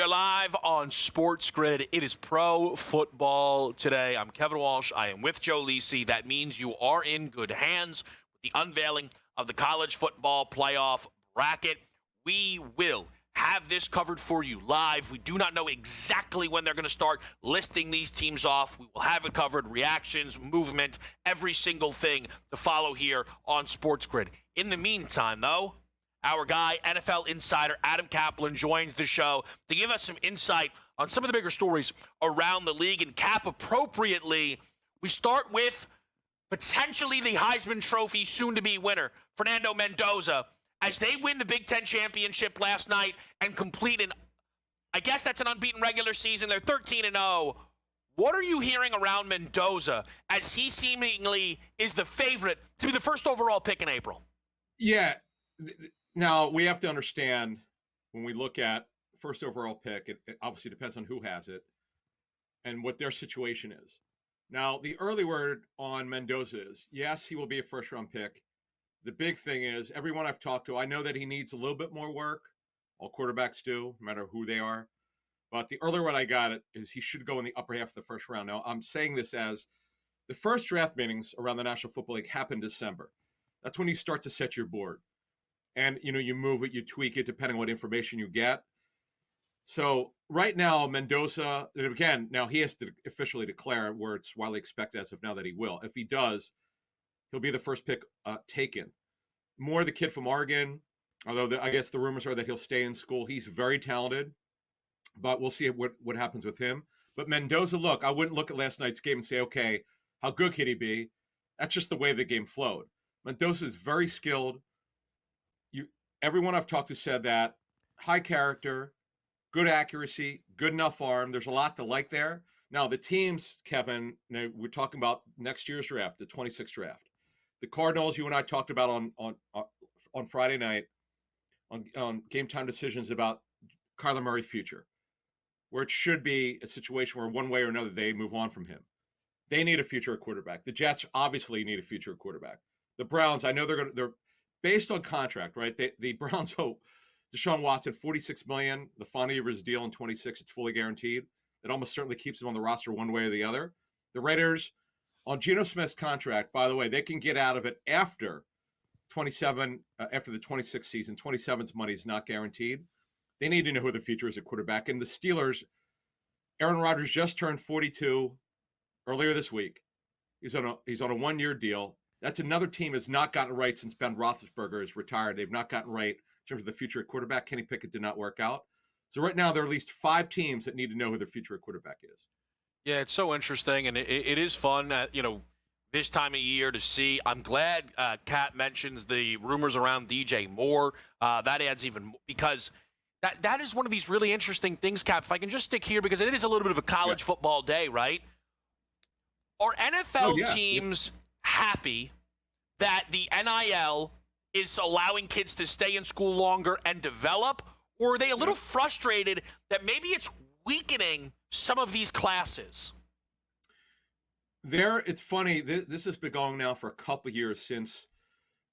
are live on SportsGrid. It is pro football today. I'm Kevin Walsh. I am with Joe Lisi. That means you are in good hands with the unveiling of the college football playoff bracket. We will have this covered for you live. We do not know exactly when they're going to start listing these teams off. We will have it covered, reactions, movement, every single thing to follow here on SportsGrid. In the meantime, though, our guy, NFL insider Adam Kaplan, joins the show to give us some insight on some of the bigger stories around the league. And Cap, appropriately, we start with potentially the Heisman Trophy soon-to-be winner, Fernando Mendoza, as they win the Big Ten championship last night and complete I guess that's an unbeaten regular season. They're 13-0. What are you hearing around Mendoza as he seemingly is the favorite to be the first overall pick in April? Yeah. Now, we have to understand when we look at first overall pick, it obviously depends on who has it and what their situation is. Now, the early word on Mendoza is, yes, he will be a first-round pick. The big thing is, everyone I've talked to, I know that he needs a little bit more work. All quarterbacks do, no matter who they are. But the earlier word I got it is he should go in the upper half of the first round. Now, I'm saying this as the first draft meetings around the National Football League happen in December. That's when you start to set your board. And, you move it, you tweak it, depending on what information you get. So right now, Mendoza, and again, now he has to officially declare where it's widely expected as of now that he will. If he does, he'll be the first pick taken. More the kid from Oregon, although I guess the rumors are that he'll stay in school. He's very talented, but we'll see what happens with him. But Mendoza, look, I wouldn't look at last night's game and say, okay, how good could he be? That's just the way the game flowed. Mendoza is very skilled. Everyone I've talked to said that high character, good accuracy, good enough arm. There's a lot to like there. Now, the teams, Kevin, we're talking about next year's draft, the 26th draft. The Cardinals, you and I talked about on Friday night on Game Time Decisions about Kyler Murray's future, where it should be a situation where one way or another they move on from him. They need a future quarterback. The Jets obviously need a future quarterback. The Browns, I know they're based on contract, right? The Browns hope Deshaun Watson, $46 million, the final year of his deal in 26, it's fully guaranteed. It almost certainly keeps him on the roster one way or the other. The Raiders, on Geno Smith's contract, by the way, they can get out of it after 27, after the 26th season. 27's money is not guaranteed. They need to know who the future is at quarterback. And the Steelers, Aaron Rodgers just turned 42 earlier this week. He's on a one-year deal. That's another team has not gotten right since Ben Roethlisberger is retired. They've not gotten right in terms of the future at quarterback. Kenny Pickett did not work out. So right now, there are at least 5 teams that need to know who their future at quarterback is. Yeah, it's so interesting, and it is fun, this time of year to see. I'm glad Kat mentions the rumors around DJ Moore. That adds even more, because that is one of these really interesting things, Cap. If I can just stick here, because it is a little bit of a college football day, right? Are NFL teams happy that the NIL is allowing kids to stay in school longer and develop, or are they a little frustrated that maybe it's weakening some of these classes? It's funny. This has been going now for a couple of years since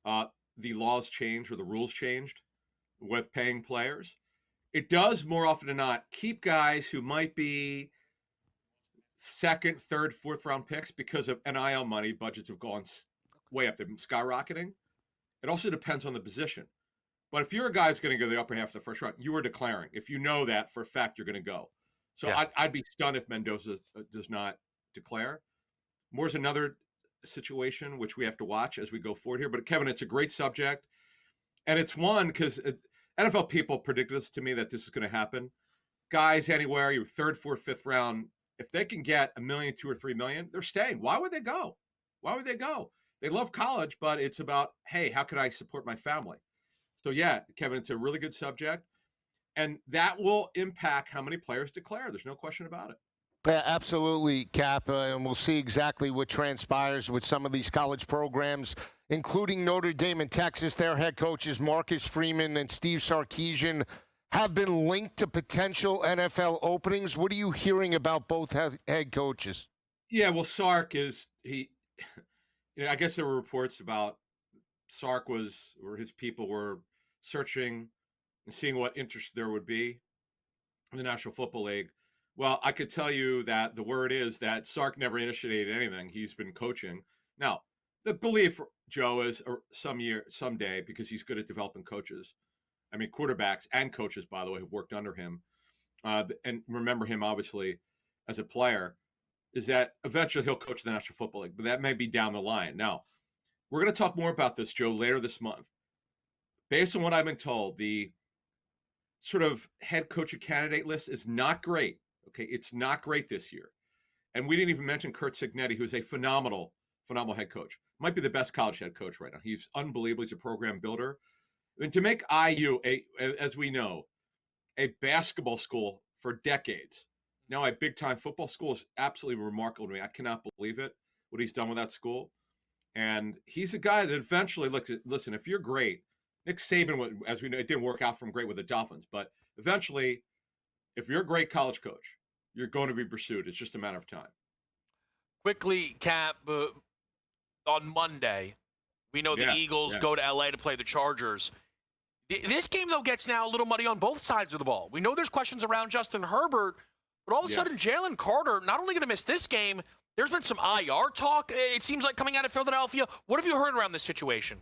the laws changed or the rules changed with paying players. It does more often than not keep guys who might be second, third, fourth round picks because of NIL money. Budgets have gone way up. They've been skyrocketing. It also depends on the position. But if you're a guy who's going to go to the upper half of the first round, you are declaring. If you know that for a fact, you're going to go. So I'd be stunned if Mendoza does not declare. Moore's another situation which we have to watch as we go forward here. But Kevin, it's a great subject. And it's one because NFL people predicted this to me that this is going to happen. Guys anywhere, your third, fourth, fifth round, if they can get $1 million, $2 or $3 million, they're staying. Why would they go? Why would they go? They love college, but it's about, hey, how can I support my family? So yeah, Kevin, it's a really good subject. And that will impact how many players declare. There's no question about it. Yeah, absolutely, Cap. And we'll see exactly what transpires with some of these college programs, including Notre Dame and Texas. Their head coaches, Marcus Freeman and Steve Sarkisian, have been linked to potential NFL openings. What are you hearing about both head coaches? Yeah, well, Sark is I guess there were reports about Sark or his people were searching and seeing what interest there would be. in the National Football League. Well, I could tell you that the word is that Sark never initiated anything. He's been coaching. Now, the belief, Joe, is someday, because he's good at developing coaches. I mean, quarterbacks and coaches, by the way, have worked under him, and remember him, obviously, as a player, is that eventually he'll coach the National Football League, but that may be down the line. Now, we're going to talk more about this, Joe, later this month. Based on what I've been told, the sort of head coach candidate list is not great. Okay, it's not great this year. And we didn't even mention Kurt Cignetti, who's a phenomenal head coach. Might be the best college head coach right now. He's unbelievable. He's a program builder. And to make IU, as we know, a basketball school for decades, now a big-time football school, is absolutely remarkable to me. I cannot believe it, what he's done with that school. And he's a guy that eventually looks at, listen, if you're great, Nick Saban, as we know, it didn't work out for him great with the Dolphins, but eventually, if you're a great college coach, you're going to be pursued. It's just a matter of time. Quickly, Cap, on Monday, we know the Eagles go to L.A. to play the Chargers. This game, though, gets now a little muddy on both sides of the ball. We know there's questions around Justin Herbert, but all of a sudden, Jalen Carter not only going to miss this game, there's been some IR talk, it seems like, coming out of Philadelphia. What have you heard around this situation?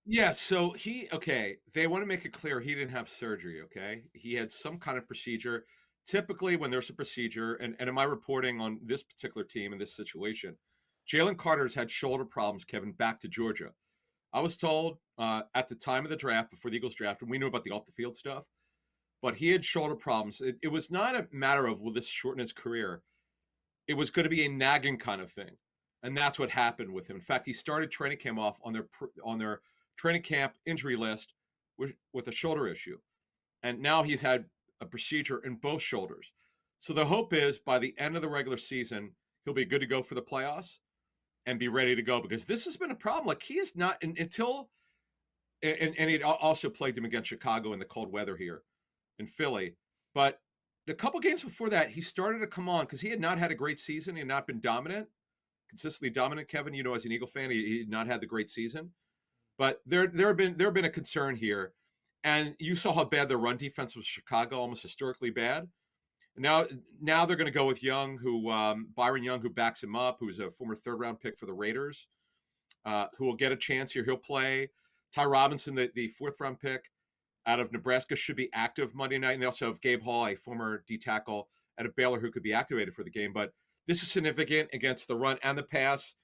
Yeah, so they want to make it clear he didn't have surgery, okay? He had some kind of procedure. Typically, when there's a procedure, and in my reporting on this particular team in this situation, Jalen Carter's had shoulder problems, Kevin, back to Georgia. I was told at the time of the draft, before the Eagles draft, and we knew about the off-the-field stuff, but he had shoulder problems. It was not a matter of, will this shorten his career? It was going to be a nagging kind of thing, and that's what happened with him. In fact, he started training camp off on their training camp injury list with a shoulder issue, and now he's had a procedure in both shoulders. So the hope is by the end of the regular season, he'll be good to go for the playoffs and be ready to go, because this has been a problem. Like, he is not until, and he also plagued him against Chicago in the cold weather here in Philly. But a couple games before that, he started to come on because he had not had a great season. He had not been consistently dominant, Kevin. You know, as an Eagle fan, he had not had the great season. But there have been a concern here. And you saw how bad their run defense was, Chicago, almost historically bad. Now they're going to go with Byron Young, who backs him up, who's a former third-round pick for the Raiders, who will get a chance here. He'll play. Ty Robinson, the fourth-round pick out of Nebraska, should be active Monday night. And they also have Gabe Hall, a former D-tackle out of Baylor, who could be activated for the game. But this is significant against the run and the pass.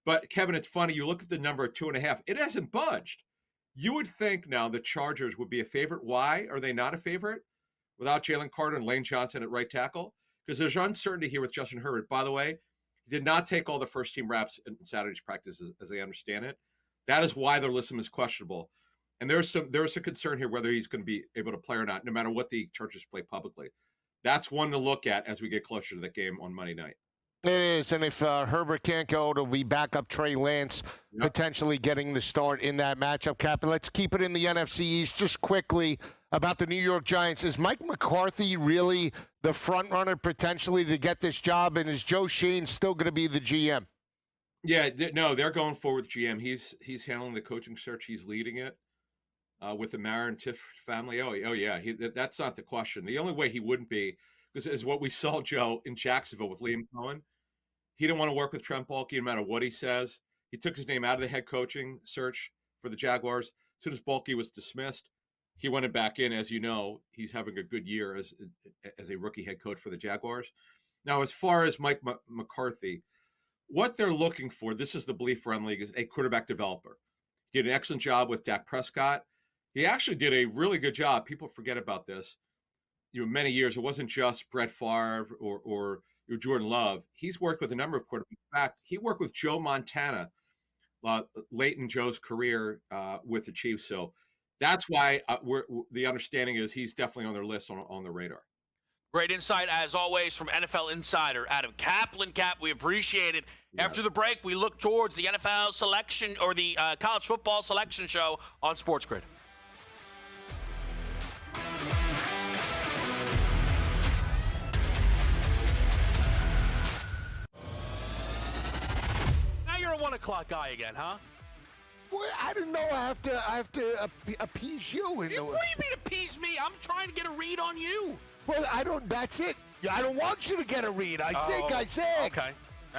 But, Kevin, it's funny. You look at the number of 2.5. It hasn't budged. You would think now the Chargers would be a favorite. Why are they not a favorite without Jalen Carter and Lane Johnson at right tackle? Because there's uncertainty here with Justin Herbert. By the way, he did not take all the first-team reps in Saturday's practice, as I understand it. That is why their list is questionable. And there's a concern here whether he's going to be able to play or not, no matter what the Chargers play publicly. That's one to look at as we get closer to the game on Monday night. It is, and if Herbert can't go, it'll be backup Trey Lance potentially getting the start in that matchup, Cap. And let's keep it in the NFC East. Just quickly about the New York Giants. Is Mike McCarthy really the front runner potentially to get this job, and is Joe Shane still going to be the GM? Yeah, no, they're going forward with GM. He's handling the coaching search. He's leading it with the Mara and Tiff family. Oh yeah, that's not the question. The only way he wouldn't be is what we saw, Joe, in Jacksonville with Liam Cohen. He didn't want to work with Trent Baalke no matter what he says. He took his name out of the head coaching search for the Jaguars. As soon as Baalke was dismissed, he went back in. As you know, he's having a good year as a rookie head coach for the Jaguars. Now, as far as Mike McCarthy, what they're looking for, this is the belief around the league, is a quarterback developer. He did an excellent job with Dak Prescott. He actually did a really good job. People forget about this. Many years, it wasn't just Brett Favre or Jordan Love. He's worked with a number of quarterbacks. In fact, he worked with Joe Montana late in Joe's career with the Chiefs. So that's why the understanding is he's definitely on their list on the radar. Great insight, as always, from NFL insider Adam Kaplan. Cap, we appreciate it. Yeah. After the break, we look towards the NFL selection or the college football selection show on SportsGrid. Now you're a 1 o'clock guy again, huh? Well, I didn't know I have to appease you. What do you mean appease me? I'm trying to get a read on you. Well, I don't. That's it. I don't want you to get a read. I think. Okay.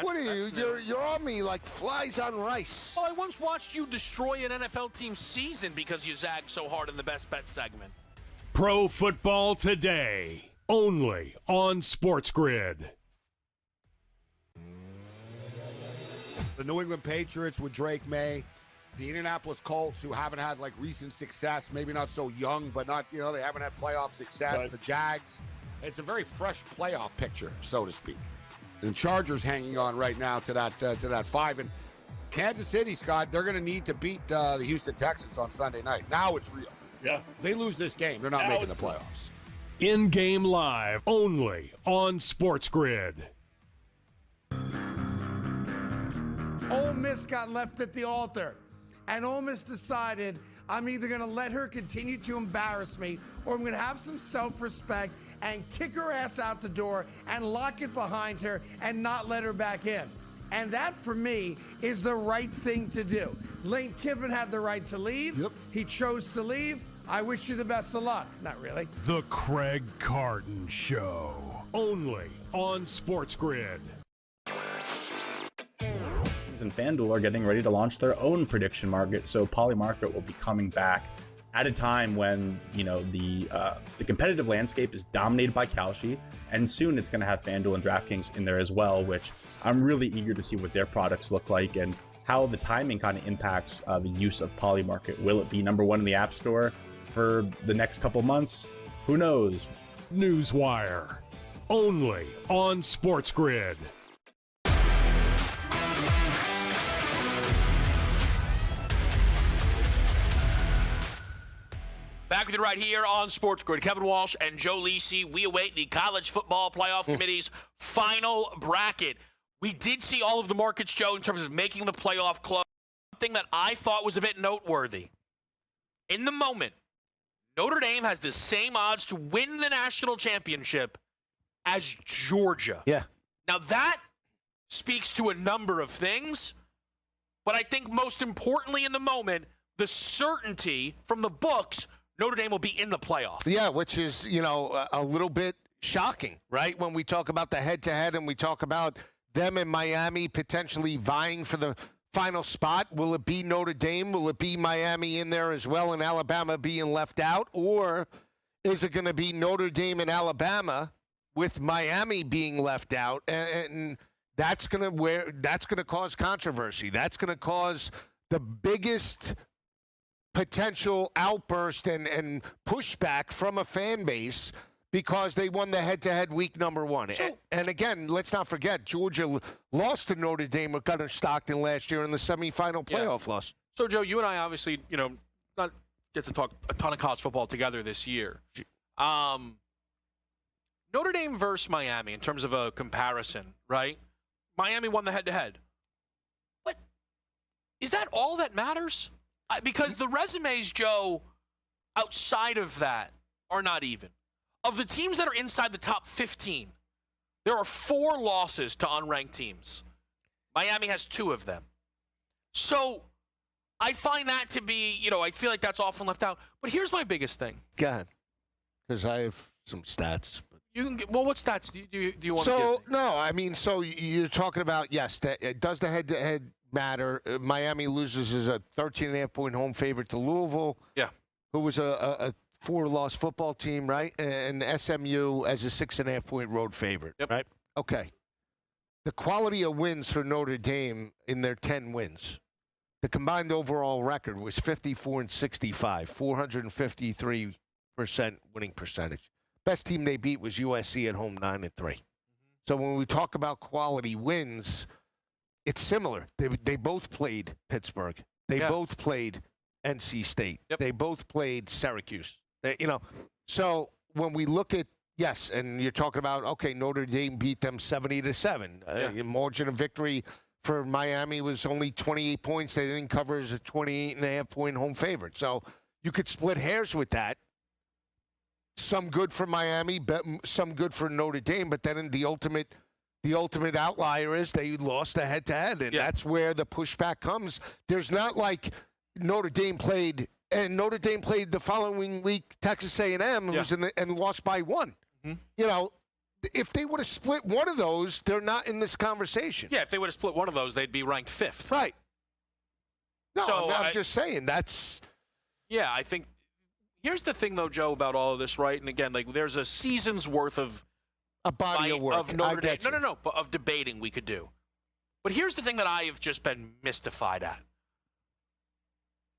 What are you? You're on me like flies on rice. Well, I once watched you destroy an NFL team's season because you zagged so hard in the Best Bet segment. Pro Football Today, only on SportsGrid. The New England Patriots with Drake May, the Indianapolis Colts, who haven't had like recent success, maybe not so young, but not, they haven't had playoff success. Right. The Jags, it's a very fresh playoff picture, so to speak. The Chargers hanging on right now to that 5. And Kansas City, Scott, they're going to need to beat the Houston Texans on Sunday night. Now it's real. Yeah. They lose this game, they're not making the playoffs. In-game live, only on SportsGrid. Ole Miss got left at the altar, and Ole Miss decided, I'm either going to let her continue to embarrass me, or I'm going to have some self-respect and kick her ass out the door and lock it behind her and not let her back in. And that, for me, is the right thing to do. Lane Kiffin had the right to leave. Yep. He chose to leave. I wish you the best of luck. Not really. The Craig Carton Show, only on SportsGrid. And FanDuel are getting ready to launch their own prediction market, so Polymarket will be coming back at a time when the competitive landscape is dominated by Kalshi, and soon it's going to have FanDuel and DraftKings in there as well, which I'm really eager to see what their products look like and how the timing kind of impacts the use of Polymarket. Will it be number one in the App Store for the next couple months? Who knows? Newswire, only on SportsGrid. Back with you right here on SportsGrid. Kevin Walsh and Joe Lisi. We await the College Football Playoff Committee's final bracket. We did see all of the markets, Joe, in terms of making the playoff close. Something that I thought was a bit noteworthy. In the moment, Notre Dame has the same odds to win the national championship as Georgia. Yeah. Now, that speaks to a number of things, but I think most importantly in the moment, the certainty from the books Notre Dame will be in the playoff. Yeah, which is, a little bit shocking, right? When we talk about the head-to-head and we talk about them and Miami potentially vying for the final spot, will it be Notre Dame? Will it be Miami in there as well and Alabama being left out? Or is it going to be Notre Dame and Alabama with Miami being left out? And that's going to cause controversy. That's going to cause the biggest potential outburst and pushback from a fan base because they won the head-to-head week number 1. And again, let's not forget, Georgia lost to Notre Dame with Gunnar Stockton last year in the semifinal playoff loss. So, Joe, you and I obviously, not get to talk a ton of college football together this year. Notre Dame versus Miami in terms of a comparison, right? Miami won the head-to-head. But is that all that matters? Because the resumes, Joe, outside of that are not even. Of the teams that are inside the top 15, there are 4 losses to unranked teams. Miami has 2 of them. So I find that to be, I feel like that's often left out. But here's my biggest thing. Go ahead. Because I have some stats. You can get, what stats do you want to give me? No, so you're talking about, yes, does the head-to-head matter? Miami loses as a 13.5-point home favorite to Louisville. Yeah. Who was a 4-loss football team, right? And SMU as a 6.5-point road favorite, right? Okay. The quality of wins for Notre Dame in their 10 wins, the combined overall record was 54-65, 453% winning percentage. Best team they beat was USC at home, 9-3. So when we talk about quality wins, it's similar. They both played Pittsburgh. They both played NC State. They both played Syracuse. So when we look at, yes, and you're talking about, okay, Notre Dame beat them 70-7. Margin of victory for Miami was only 28 points. They didn't cover as a 28.5-point home favorite. So you could split hairs with that. Some good for Miami, but some good for Notre Dame. But then in the ultimate outlier is they lost the head-to-head, and that's where the pushback comes. There's not like Notre Dame played the following week Texas A&M, who's and lost by 1. You know, if they would have split one of those, they're not in this conversation. Yeah, if they would have split one of those, they'd be ranked 5th. Right. No, So I'm just saying that's. Yeah, I think. Here's the thing, though, Joe, about all of this, right? And again, like there's a season's worth of a body of work of Notre Dame. you. No, but of debating we could do. But here's the thing that I have just been mystified at.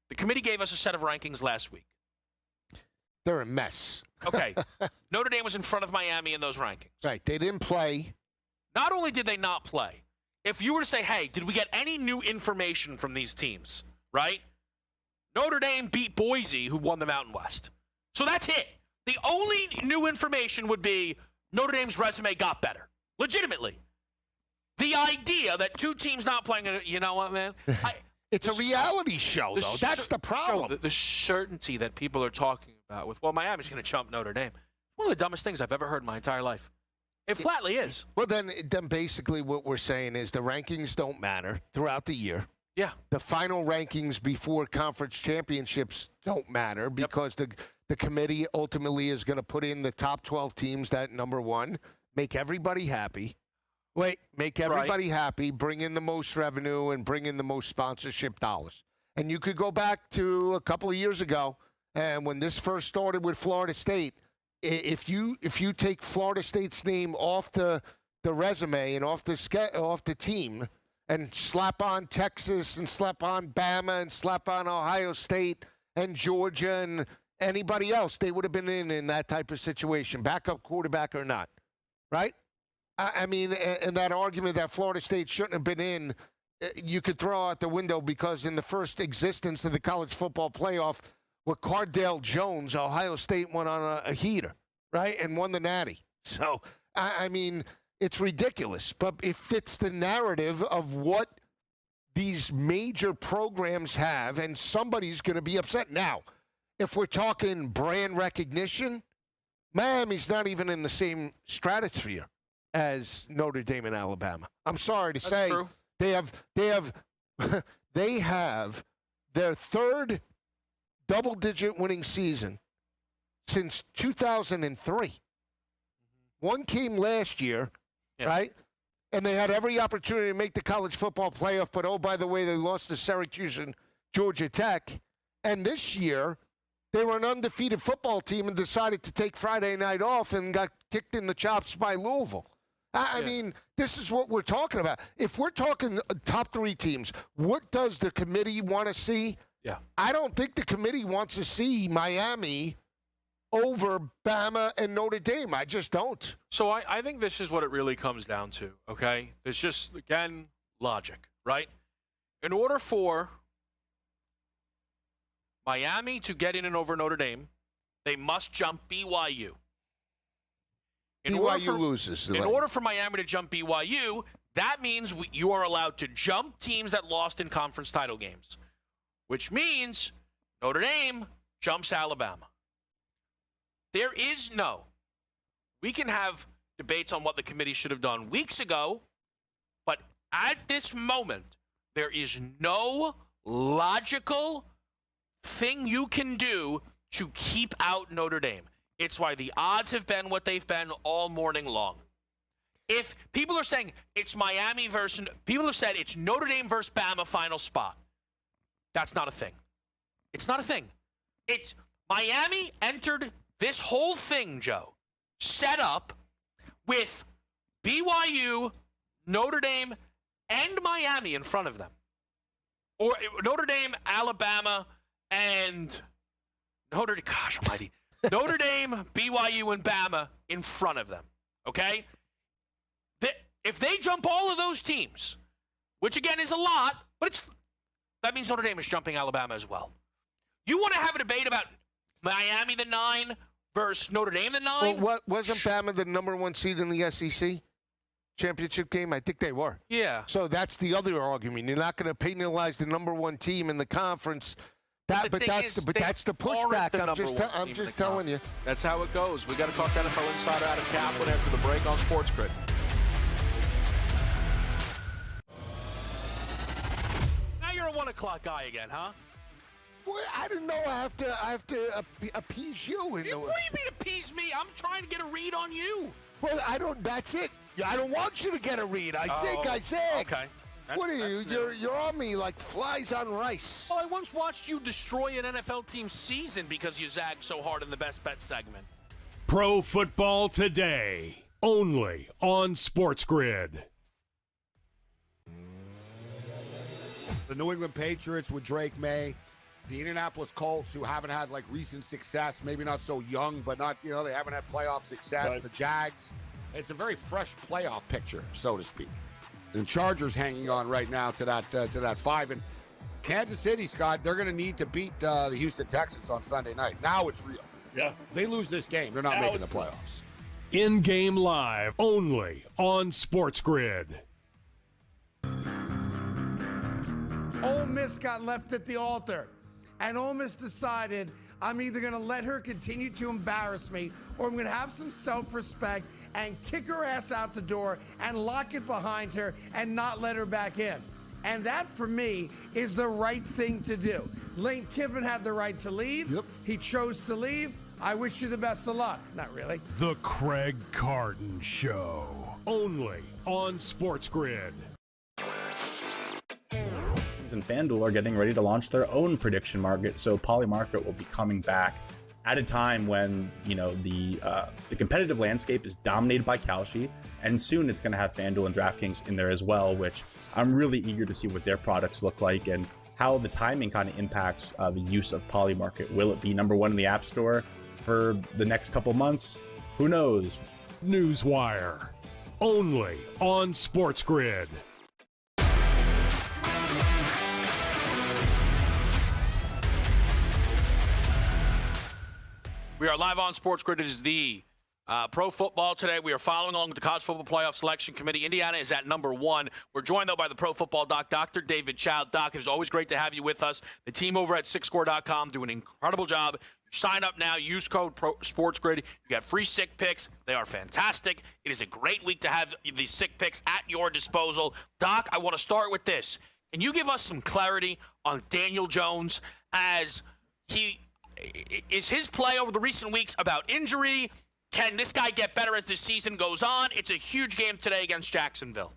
The committee gave us a set of rankings last week. They're a mess. Okay. Notre Dame was in front of Miami in those rankings. Right. They didn't play. Not only did they not play, if you were to say, hey, did we get any new information from these teams, right? Notre Dame beat Boise, who won the Mountain West. So that's it. The only new information would be Notre Dame's resume got better. Legitimately. The idea that two teams not playing, you know what, man? It's a reality show, though. That's the problem. Joe, the certainty that people are talking about with, well, Miami's going to chump Notre Dame. One of the dumbest things I've ever heard in my entire life. It flatly is. Well, then basically what we're saying is the rankings don't matter throughout the year. Yeah. The final rankings before conference championships don't matter because the committee ultimately is going to put in the top 12 teams that number one, make everybody happy. Make everybody happy, bring in the most revenue, and bring in the most sponsorship dollars. And you could go back to a couple of years ago, and when this first started with Florida State, if you take Florida State's name off the resume and off the team, and slap on Texas and slap on Bama and slap on Ohio State and Georgia and anybody else, they would have been in that type of situation, backup quarterback or not, right? I mean, and that argument that Florida State shouldn't have been in, you could throw out the window because in the first existence of the college football playoff with Cardale Jones, Ohio State went on a heater, right, and won the Natty. So, I mean, it's ridiculous, but it fits the narrative of what these major programs have, and somebody's going to be upset. Now, if we're talking brand recognition, Miami's not even in the same stratosphere as Notre Dame and Alabama. I'm sorry to say, true. they have their third double-digit winning season since 2003. One came last year, right? And they had every opportunity to make the college football playoff, but oh, by the way, they lost to Syracuse and Georgia Tech. And this year, they were an undefeated football team and decided to take Friday night off and got kicked in the chops by Louisville. I mean, this is what we're talking about. If we're talking top three teams, what does the committee want to see? Yeah. I don't think the committee wants to see Miami over Bama and Notre Dame. I just don't. So I think this is what it really comes down to, okay? It's just, again, logic, right? In order for Miami to get in and over Notre Dame, they must jump BYU. BYU loses. In order for Miami to jump BYU, that means you are allowed to jump teams that lost in conference title games, which means Notre Dame jumps Alabama. There is no. We can have debates on what the committee should have done weeks ago, but at this moment, there is no logical thing you can do to keep out Notre Dame. It's why the odds have been what they've been all morning long. If people are saying it's Miami versus, people have said it's Notre Dame versus Bama final spot. That's not a thing. It's not a thing. It's Miami entered this whole thing, Joe, set up with BYU, Notre Dame, and Miami in front of them. Or Notre Dame, Alabama, and Notre Dame, BYU, and Bama in front of them, okay? If they jump all of those teams, which, again, is a lot, but that means Notre Dame is jumping Alabama as well. You want to have a debate about Miami the 9 versus Notre Dame the 9? Well, wasn't Bama the number one seed in the SEC championship game? I think they were. Yeah. So that's the other argument. You're not going to penalize the number one team in the conference. That's the pushback. I'm just telling you. That's how it goes. We got to talk to NFL insider Adam Kaplan after the break on SportsGrid. Now you're a 1 o'clock guy again, huh? I didn't know I have to appease you. What do you mean appease me? I'm trying to get a read on you. Well, I don't. That's it. I don't want you to get a read. I zig. Okay. What are you? You're on me like flies on rice. Well, I once watched you destroy an NFL team's season because you zagged so hard in the best bet segment. Pro Football Today, only on SportsGrid. The New England Patriots with Drake May, the Indianapolis Colts, who haven't had like recent success, maybe not so young, but not, they haven't had playoff success. Right. The Jags, it's a very fresh playoff picture, so to speak. And Chargers hanging on right now to that 5. And Kansas City, Scott, they're going to need to beat the Houston Texans on Sunday night. Now it's real. Yeah. They lose this game, they're not making the playoffs. In-game live, only on SportsGrid. Ole Miss got left at the altar, and Ole Miss decided I'm either going to let her continue to embarrass me or I'm going to have some self-respect and kick her ass out the door and lock it behind her and not let her back in. And that, for me, is the right thing to do. Lane Kiffin had the right to leave. Yep. He chose to leave. I wish you the best of luck. Not really. The Craig Carton Show, only on SportsGrid. And FanDuel are getting ready to launch their own prediction market, so Polymarket will be coming back at a time when the competitive landscape is dominated by Kalshi, and soon it's going to have FanDuel and DraftKings in there as well, which I'm really eager to see what their products look like and how the timing kind of impacts the use of Polymarket. Will it be number one in the App Store for the next couple months? Who knows? Newswire, only on SportsGrid. We are live on SportsGrid. It is the Pro Football Today. We are following along with the College Football Playoff Selection Committee. Indiana is at number 1. We're joined, though, by the Pro Football Doc, Dr. David Chow. Doc, it is always great to have you with us. The team over at SixScore.com do an incredible job. Sign up now. Use code SportsGrid. You get free sick picks. They are fantastic. It is a great week to have these sick picks at your disposal. Doc, I want to start with this. Can you give us some clarity on Daniel Jones as is his play over the recent weeks about injury? Can this guy get better as the season goes on? It's a huge game today against Jacksonville.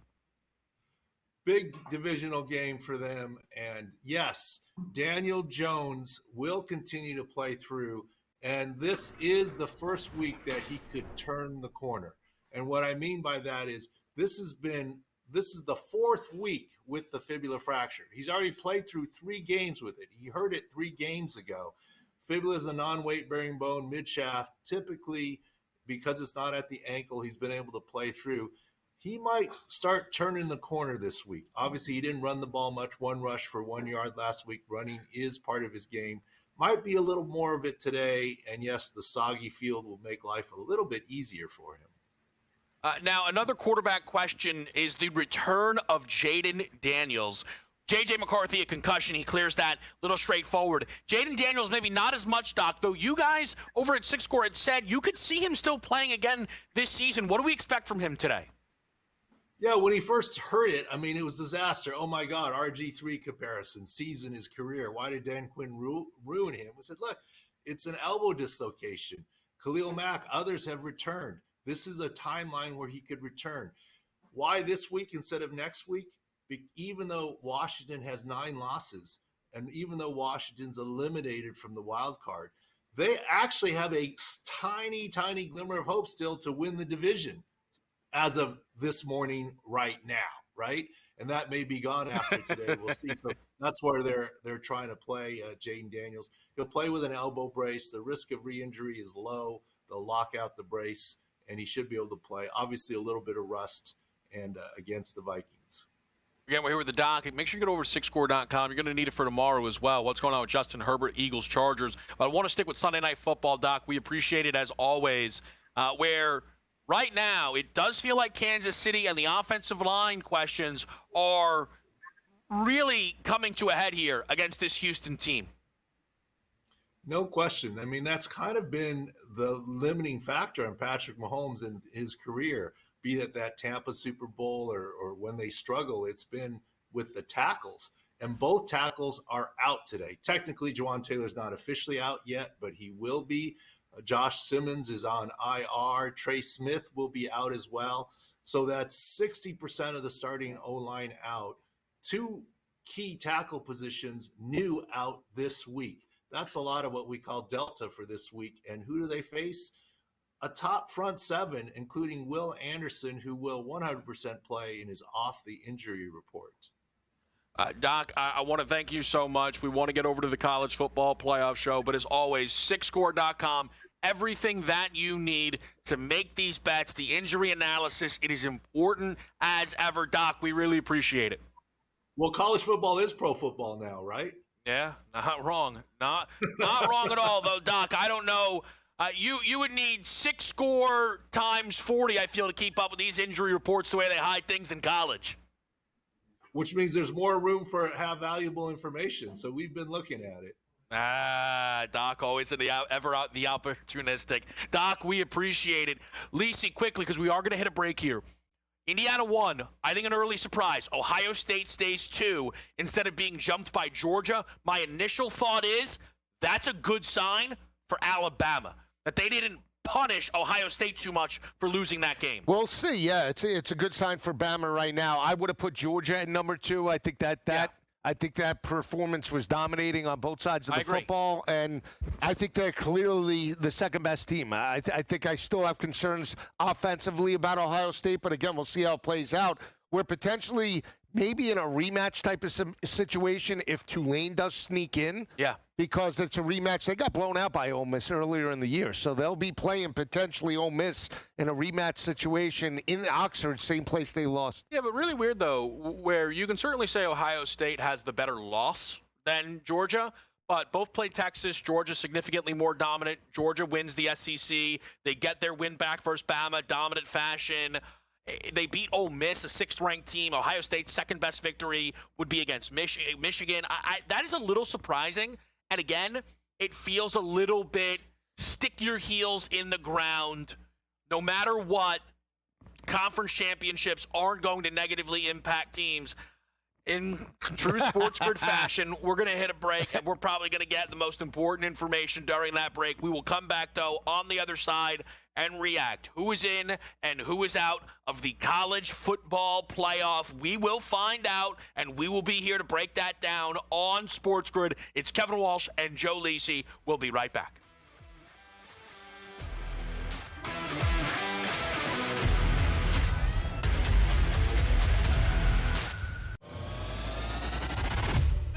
Big divisional game for them. And yes, Daniel Jones will continue to play through. And this is the first week that he could turn the corner. And what I mean by that is this is the 4th week with the fibular fracture. He's already played through 3 games with it. He hurt it 3 games ago. Fibula is a non-weight-bearing bone mid-shaft. Typically, because it's not at the ankle, he's been able to play through. He might start turning the corner this week. Obviously, he didn't run the ball much. 1 rush for 1 yard last week. Running is part of his game. Might be a little more of it today. And yes, the soggy field will make life a little bit easier for him. Now, another quarterback question is the return of Jaden Daniels. J.J. McCarthy, a concussion. He clears that. Little straightforward. Jaden Daniels, maybe not as much, Doc, though you guys over at SixScore had said you could see him still playing again this season. What do we expect from him today? Yeah, when he first heard it, it was disaster. Oh, my God, RG3 comparison, season his career. Why did Dan Quinn ruin him? We said, look, it's an elbow dislocation. Khalil Mack, others have returned. This is a timeline where he could return. Why this week instead of next week? Even though Washington has 9 losses, and even though Washington's eliminated from the wild card, they actually have a tiny, tiny glimmer of hope still to win the division as of this morning right now, right? And that may be gone after today. We'll see. So that's where they're trying to play Jaden Daniels. He'll play with an elbow brace. The risk of re-injury is low. They'll lock out the brace, and he should be able to play. Obviously, a little bit of rust and against the Vikings. Again, we're here with the Doc. Make sure you get over to SixScore.com. You're going to need it for tomorrow as well. What's going on with Justin Herbert, Eagles, Chargers? But I want to stick with Sunday Night Football, Doc. We appreciate it as always, where right now it does feel like Kansas City and the offensive line questions are really coming to a head here against this Houston team. No question. That's kind of been the limiting factor on Patrick Mahomes in his career. Be it that Tampa Super Bowl or when they struggle, it's been with the tackles. and both tackles are out today. Technically, Jawan Taylor's not officially out yet, but he will be. Josh Simmons is on IR. Trey Smith will be out as well. So that's 60% of the starting O-line out. Two key tackle positions new out this week. That's a lot of what we call Delta for this week. And who do they face? A top front seven, including Will Anderson, who will 100% play and is off the injury report. Doc, I want to thank you so much. We want to get over to the college football playoff show, but as always, SixScore.com, everything that you need to make these bets, the injury analysis, it is important as ever. Doc, we really appreciate it. Well, college football is pro football now, right? Yeah, not wrong. Not wrong at all, though, Doc. I don't know. You would need SixScore times 40, I feel, to keep up with these injury reports the way they hide things in college. Which means there's more room for have valuable information. So we've been looking at it. Doc, always the opportunistic. Doc, we appreciate it. Lisi, quickly, because we are going to hit a break here. Indiana won. I think an early surprise. Ohio State stays 2 instead of being jumped by Georgia. My initial thought is that's a good sign for Alabama, that they didn't punish Ohio State too much for losing that game. We'll see. Yeah, it's a good sign for Bama right now. I would have put Georgia at number 2. I think that performance was dominating on both sides of the football, and I think they're clearly the second best team. I think I still have concerns offensively about Ohio State, but again, we'll see how it plays out. We're potentially maybe in a rematch type of situation if Tulane does sneak in. Yeah. Because it's a rematch. They got blown out by Ole Miss earlier in the year, so they'll be playing potentially Ole Miss in a rematch situation in Oxford, same place they lost. Yeah, but really weird, though, where you can certainly say Ohio State has the better loss than Georgia, but both played Texas. Georgia significantly more dominant. Georgia wins the SEC. They get their win back versus Bama, dominant fashion. They beat Ole Miss, a 6th-ranked team. Ohio State's second-best victory would be against Michigan. That is a little surprising. And again, it feels a little bit stick your heels in the ground. No matter what, conference championships aren't going to negatively impact teams. In true SportsGrid fashion, we're going to hit a break, and we're probably going to get the most important information during that break. We will come back, though, on the other side and react. Who is in and who is out of the college football playoff? We will find out, and we will be here to break that down on SportsGrid. It's Kevin Walsh and Joe Lisi. We'll be right back.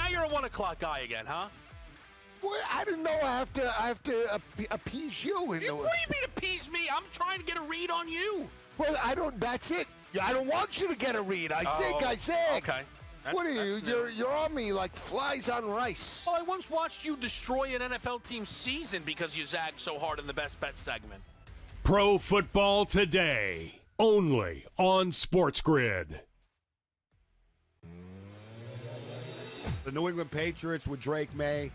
You're a 1 o'clock guy again, huh? Well, I didn't know I have to appease you. What do you mean appease me? I'm trying to get a read on you. Well, that's it. I don't want you to get a read. I zig. Okay. What are you? You're on me like flies on rice. Well, I once watched you destroy an NFL team's season because you zagged so hard in the best bet segment. Pro Football Today, only on SportsGrid. The New England Patriots with Drake May,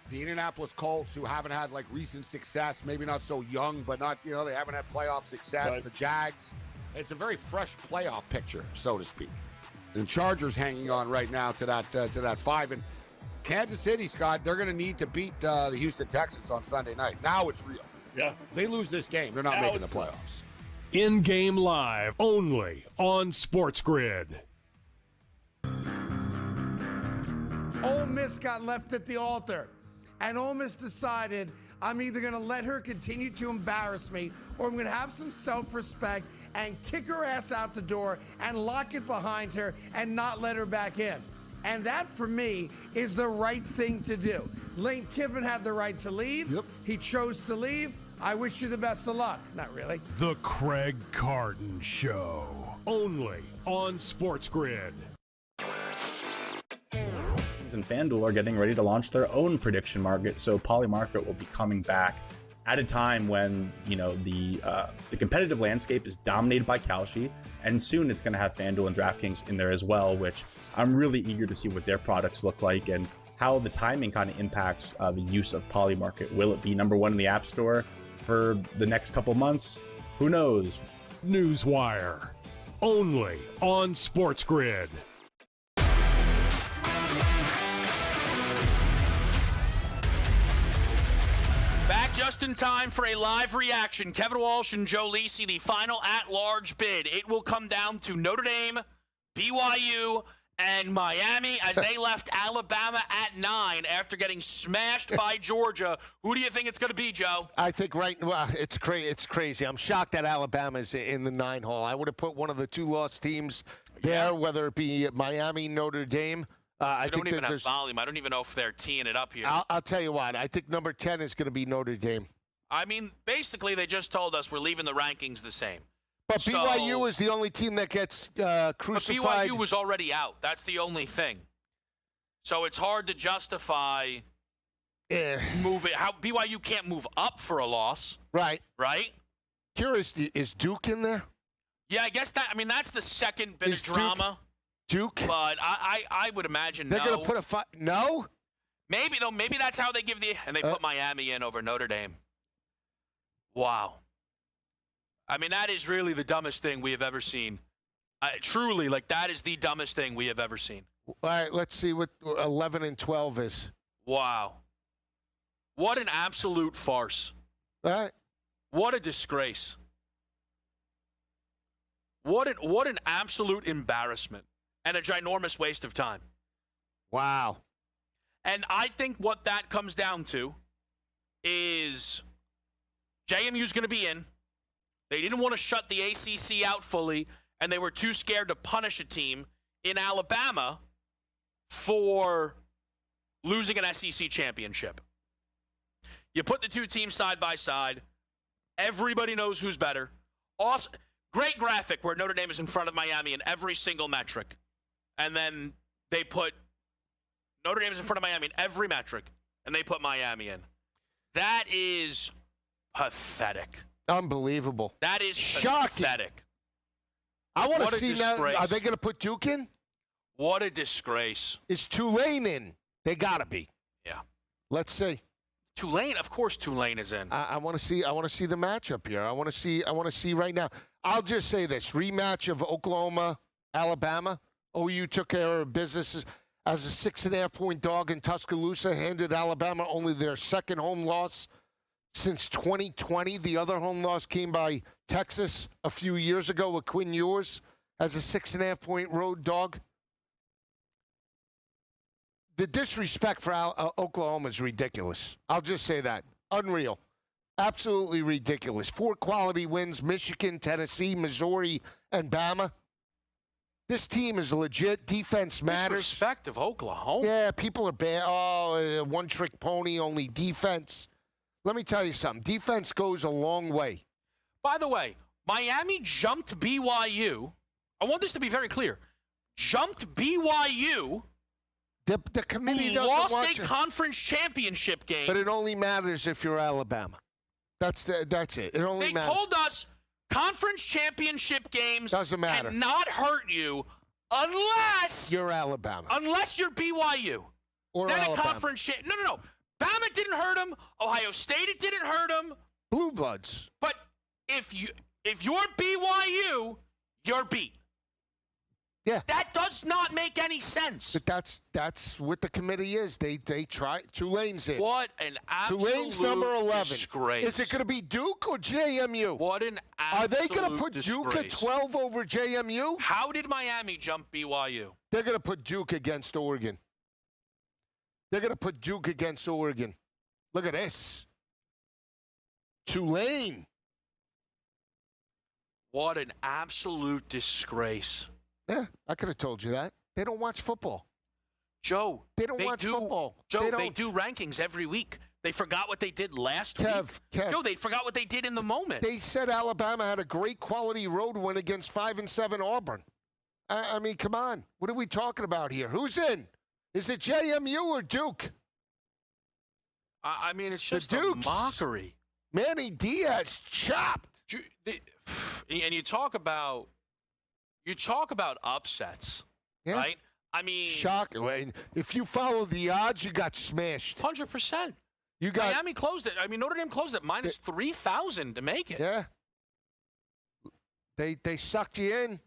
the Indianapolis Colts, who haven't had like recent success, maybe not so young, but not, they haven't had playoff success. Right. The Jags, it's a very fresh playoff picture, so to speak. And Chargers hanging on right now to that 5. And Kansas City, Scott, they're going to need to beat the Houston Texans on Sunday night. Now it's real. Yeah. They lose this game, they're not making the playoffs. In-game live, only on SportsGrid. Ole Miss got left at the altar, and Ole Miss decided I'm either going to let her continue to embarrass me or I'm going to have some self-respect and kick her ass out the door and lock it behind her and not let her back in. And that, for me, is the right thing to do. Lane Kiffin had the right to leave. Yep. He chose to leave. I wish you the best of luck. Not really. The Craig Carton Show, only on SportsGrid. And FanDuel are getting ready to launch their own prediction market, so Polymarket will be coming back at a time when the competitive landscape is dominated by Kalshi, and soon it's going to have FanDuel and DraftKings in there as well, which I'm really eager to see what their products look like and how the timing kind of impacts the use of Polymarket. Will it be number 1 in the App Store for the next couple months? Who knows? Newswire, only on SportsGrid. just in time for a live reaction. Kevin Walsh and Joe Lisi, the final at-large bid. It will come down to Notre Dame, BYU, and Miami as they left Alabama at 9 after getting smashed by Georgia. Who do you think it's going to be, Joe? I think it's crazy. I'm shocked that Alabama's in the 9 hole. I would have put one of the 2 lost teams there, whether it be Miami, Notre Dame. They don't even have volume. I don't even know if they're teeing it up here. I'll tell you what. I think number 10 is going to be Notre Dame. I mean, basically, they just told us we're leaving the rankings the same. But BYU is the only team that gets crucified. But BYU was already out. That's the only thing. So it's hard to justify moving. How BYU can't move up for a loss. Right. Right? Curious, is Duke in there? Yeah, I guess that. I mean, that's the second bit of drama. Duke? But I would imagine they're going to put no? Maybe, no. Maybe that's how they give the. And they put Miami in over Notre Dame. Wow. I mean, that is really the dumbest thing we have ever seen. Truly, that is the dumbest thing we have ever seen. All right, let's see what 11 and 12 is. Wow. What an absolute farce. All right. What a disgrace. What an absolute embarrassment and a ginormous waste of time. Wow. And I think what that comes down to is JMU's going to be in. They didn't want to shut the ACC out fully, and they were too scared to punish a team in Alabama for losing an SEC championship. You put the 2 teams side by side. Everybody knows who's better. Awesome. Great graphic where Notre Dame is in front of Miami in every single metric. And then they put Notre Dame is in front of Miami in every metric, and they put Miami in. That is pathetic. Unbelievable. That is shocking. pathetic. I want to see now. Are they going to put Duke in? What a disgrace. Is Tulane in? They got to be. Yeah. Let's see. Tulane, of course Tulane is in. I want to see the matchup here. I want to see right now. I'll just say this. Rematch of Oklahoma, Alabama. OU took care of business as a 6.5-point dog in Tuscaloosa, handed Alabama only their second home loss since 2020. The other home loss came by Texas a few years ago with Quinn Ewers as a 6.5-point road dog. The disrespect for Oklahoma is ridiculous. I'll just say that. Unreal. Absolutely ridiculous. 4 quality wins, Michigan, Tennessee, Missouri, and Bama. This team is legit. Defense matters. Disrespect of Oklahoma. Yeah, people are bad. Oh, one-trick pony, only defense. Let me tell you something. Defense goes a long way. By the way, Miami jumped BYU. I want this to be very clear. Jumped BYU. The committee doesn't lost watch a conference championship game. But it only matters if you're Alabama. That's it. It only matters. They told us conference championship games doesn't matter. Cannot hurt you unless you're Alabama. Unless you're BYU. Or then Alabama. A conference No. Bama didn't hurt them. Ohio State, it didn't hurt them. Blue Bloods. But if you're BYU, you're beat. Yeah. That does not make any sense. But that's what the committee is. They try. Tulane's in. What an absolute Tulane's number 11. disgrace. Is it going to be Duke or JMU? What an absolute Are they going to put disgrace. Duke at 12 over JMU? How did Miami jump BYU? They're going to put Duke against Oregon. They're going to put Duke against Oregon. Look at this. Tulane. What an absolute disgrace. Yeah, I could have told you that. They don't watch football. Joe, they don't watch football. Joe, they do rankings every week. They forgot what they did last week. Kev. Joe, they forgot what they did in the moment. They said Alabama had a great quality road win against 5-7 Auburn. I mean, come on. What are we talking about here? Who's in? Is it JMU or Duke? I mean, it's just a mockery. Manny Diaz chopped. And you talk about upsets, right? I mean, shocking. If you follow the odds, you got smashed. 100%. You got Miami closed it. I mean, Notre Dame closed it minus 3,000 to make it. Yeah. They sucked you in.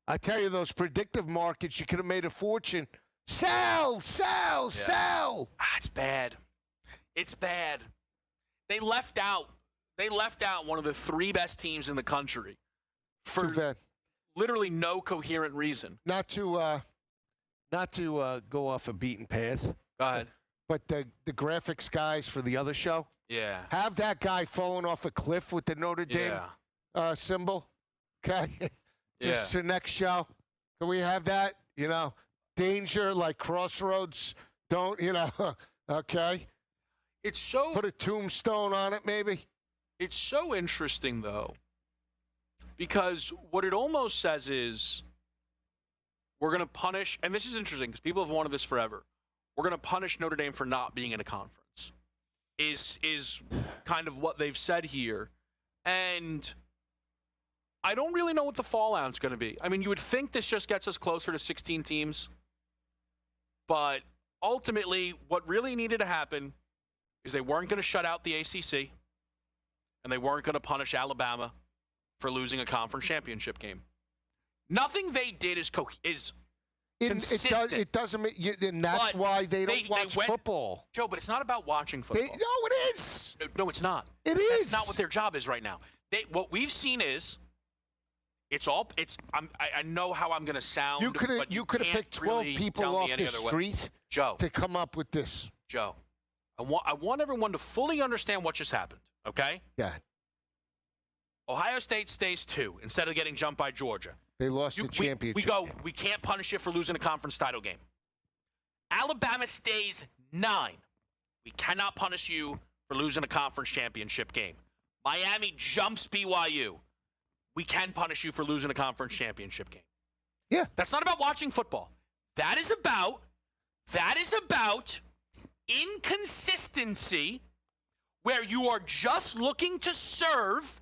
I tell you, those predictive markets, you could have made a fortune. Sell. It's bad. It's bad. They left out one of the 3 best teams in the country for Too bad. literally no coherent reason. Not to go off a beaten path. Go ahead. But the graphics guys for the other show, Yeah. have that guy falling off a cliff with the Notre Dame symbol. Okay. Just the next show. Can we have that? Danger, like Crossroads. Don't, okay. It's so Put a tombstone on it, maybe. It's so interesting, though, because what it almost says is we're going to punish, and this is interesting because people have wanted this forever. We're going to punish Notre Dame for not being in a conference is kind of what they've said here. And I don't really know what the fallout's going to be. I mean, you would think this just gets us closer to 16 teams, but ultimately what really needed to happen is they weren't going to shut out the ACC, and they weren't going to punish Alabama for losing a conference championship game. Nothing they did is consistent. It doesn't make you, and that's why they don't watch football. Joe, but it's not about watching football. No, it is. No, it's not. It is. That's not what their job is right now. What we've seen is I know how I'm going to sound. You could have picked 12 really people off the street, Joe, to come up with this. Joe, I want everyone to fully understand what just happened. Okay? Yeah. Ohio State stays 2 instead of getting jumped by Georgia. They lost the championship. We can't punish you for losing a conference title game. Alabama stays 9. We cannot punish you for losing a conference championship game. Miami jumps BYU. We can punish you for losing a conference championship game. Yeah. That's not about watching football. That is about inconsistency where you are just looking to serve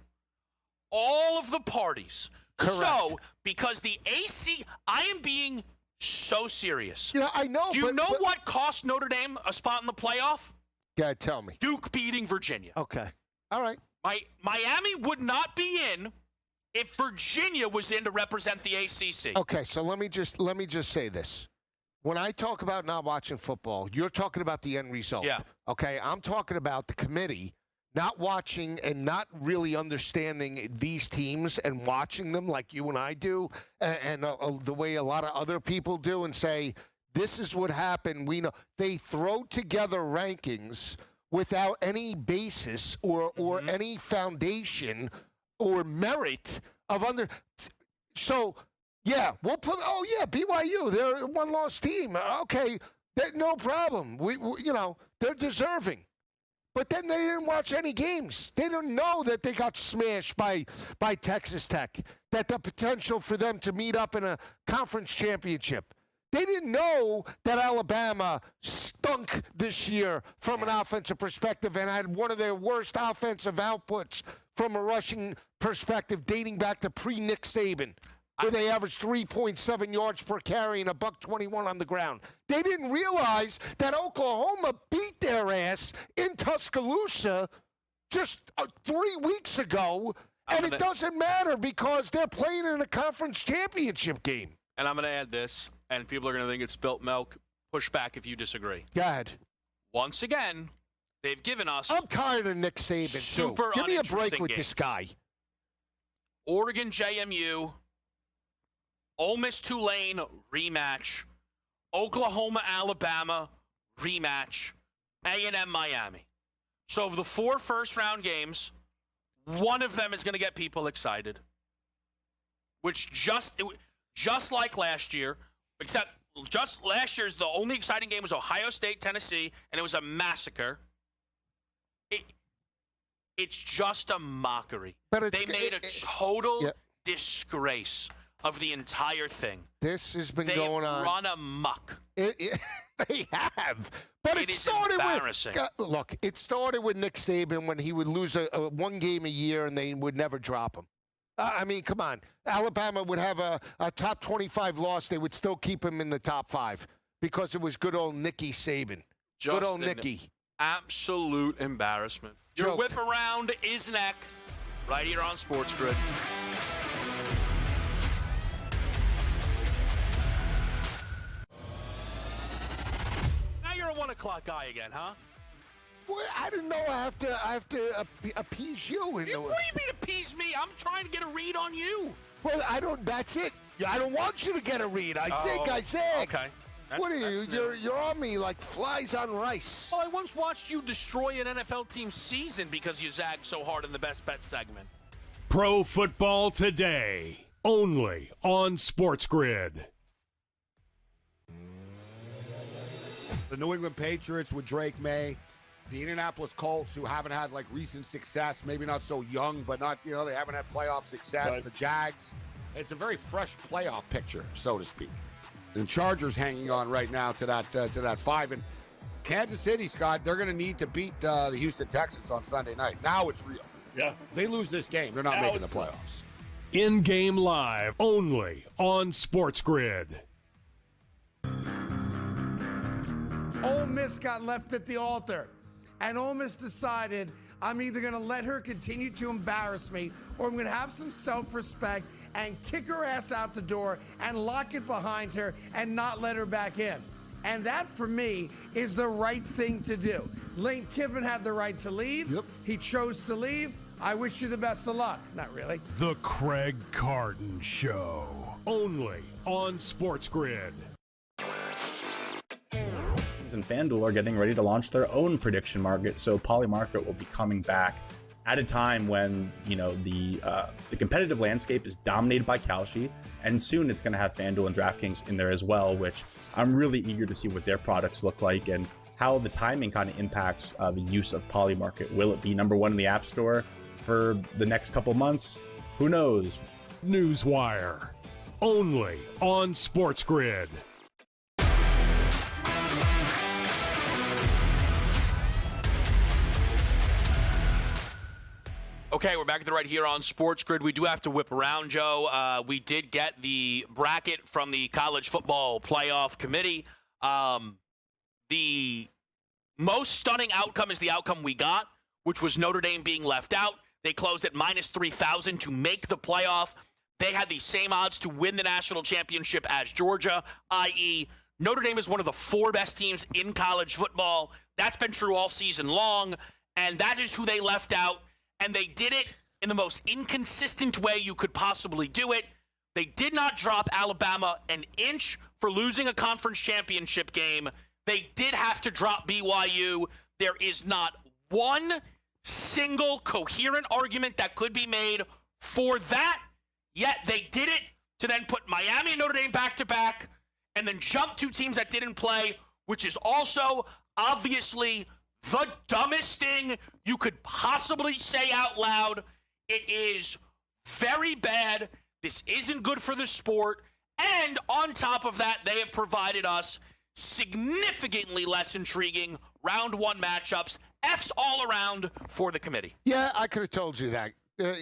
all of the parties. Correct. So, because the AC, I am being so serious. I know. Do you know what cost Notre Dame a spot in the playoff? Yeah, tell me. Duke beating Virginia. Okay. All right. Miami would not be in if Virginia was in to represent the ACC. Okay, so let me just say this. When I talk about not watching football, you're talking about the end result. Yeah. Okay, I'm talking about the committee not watching and not really understanding these teams and watching them like you and I do, and the way a lot of other people do, and say, this is what happened. We know they throw together rankings without any basis or any foundation or merit of under. So, yeah, we'll put. Oh yeah, BYU, they're a one-loss team. Okay, no problem. We they're deserving. But then they didn't watch any games. They didn't know that they got smashed by Texas Tech, that the potential for them to meet up in a conference championship. They didn't know that Alabama stunk this year from an offensive perspective and had one of their worst offensive outputs from a rushing perspective dating back to pre-Nick Saban, where they averaged 3.7 yards per carry and $121 on the ground. They didn't realize that Oklahoma beat their ass in Tuscaloosa just 3 weeks ago, and it doesn't matter because they're playing in a conference championship game. And I'm going to add this, and people are going to think it's spilt milk. Push back if you disagree. Go ahead. Once again, they've given us I'm tired of Nick Saban, too. Give me a break with this guy. Oregon, JMU, Ole Miss, Tulane, rematch. Oklahoma, Alabama, rematch. A&M, Miami. So of the 4 first-round games, one of them is going to get people excited. Which just like last year, except just last year's the only exciting game was Ohio State, Tennessee, and it was a massacre. It's just a mockery. But they made a total disgrace of the entire thing. This has been going on. They've run amok. They have. But it started embarrassing. Look, it started with Nick Saban when he would lose one game a year and they would never drop him. I mean, come on. Alabama would have a top 25 loss. They would still keep him in the top 5 because it was good old Nicky Saban. Good old Nicky. Absolute embarrassment. Your whip around is next, right here on SportsGrid. Now you're a 1 o'clock guy again, huh? I didn't know I have to appease you. What do you mean appease me? I'm trying to get a read on you. Well, I don't. That's it. I don't want you to get a read. I zig. Okay. What are you? You're on me like flies on rice. Well, I once watched you destroy an NFL team's season because you zagged so hard in the best bet segment. Pro Football Today, only on SportsGrid. The New England Patriots with Drake May, the Indianapolis Colts, who haven't had like recent success, maybe not so young, but not, they haven't had playoff success. Right. The Jags, it's a very fresh playoff picture, so to speak. The Chargers hanging on right now to that 5. And Kansas City, Scott, they're going to need to beat the Houston Texans on Sunday night. Now it's real. Yeah. They lose this game, they're not making the playoffs. In-game live, only on SportsGrid. Ole Miss got left at the altar, and Ole Miss decided, I'm either going to let her continue to embarrass me, or I'm going to have some self-respect and kick her ass out the door and lock it behind her and not let her back in. And that, for me, is the right thing to do. Lane Kiffin had the right to leave. Yep. He chose to leave. I wish you the best of luck. Not really. The Craig Carton Show, only on SportsGrid. And FanDuel are getting ready to launch their own prediction market, so Polymarket will be coming back at a time when the competitive landscape is dominated by Kalshi, and soon it's going to have FanDuel and DraftKings in there as well, which I'm really eager to see what their products look like and how the timing kind of impacts the use of Polymarket. Will it be number one in the App Store for the next couple months? Who knows? Newswire, only on SportsGrid. Okay, we're back at the right here on SportsGrid. We do have to whip around, Joe. We did get the bracket from the College Football Playoff Committee. The most stunning outcome is the outcome we got, which was Notre Dame being left out. They closed at minus 3,000 to make the playoff. They had the same odds to win the national championship as Georgia, i.e., Notre Dame is one of the 4 best teams in college football. That's been true all season long, and that is who they left out. And they did it in the most inconsistent way you could possibly do it. They did not drop Alabama an inch for losing a conference championship game. They did have to drop BYU. There is not one single coherent argument that could be made for that, yet they did it to then put Miami and Notre Dame back-to-back and then jump 2 teams that didn't play, which is also obviously the dumbest thing you could possibly say out loud. It is very bad. This isn't good for the sport. And on top of that, they have provided us significantly less intriguing round 1 matchups. F's all around for the committee. Yeah, I could have told you that.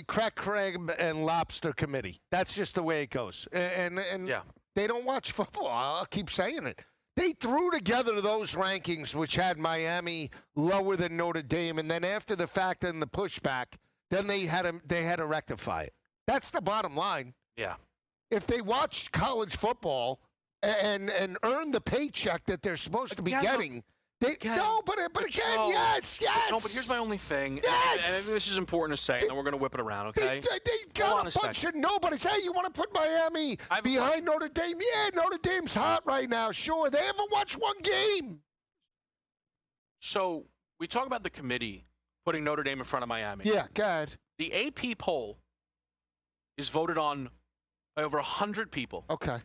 Crack crab and lobster committee. That's just the way it goes. And yeah. They don't watch football. I'll keep saying it. They threw together those rankings, which had Miami lower than Notre Dame, and then after the fact and the pushback, then they had to rectify it. That's the bottom line. Yeah. If they watch college football and earn the paycheck that they're supposed to be getting, but again, yes. No, but here's my only thing. Yes. And this is important to say, and then we're going to whip it around, okay? They got a bunch of nobodies. Hey, you want to put Miami behind Notre Dame? Yeah, Notre Dame's hot right now. Sure. They haven't watched one game. So we talk about the committee putting Notre Dame in front of Miami. Yeah, go ahead. The AP poll is voted on by over 100 people. Okay.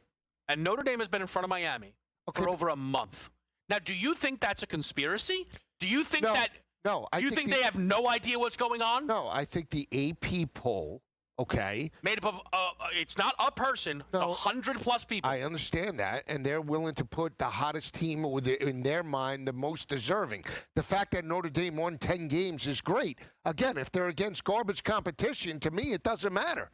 And Notre Dame has been in front of Miami for over a month. Now, do you think that's a conspiracy? Do you think No. Do you think they have no idea what's going on? No, I think the AP poll, okay. Made up of, it's not a person, it's 100+ people. I understand that, and they're willing to put the hottest team in their mind, the most deserving. The fact that Notre Dame won 10 games is great. Again, if they're against garbage competition, to me, it doesn't matter.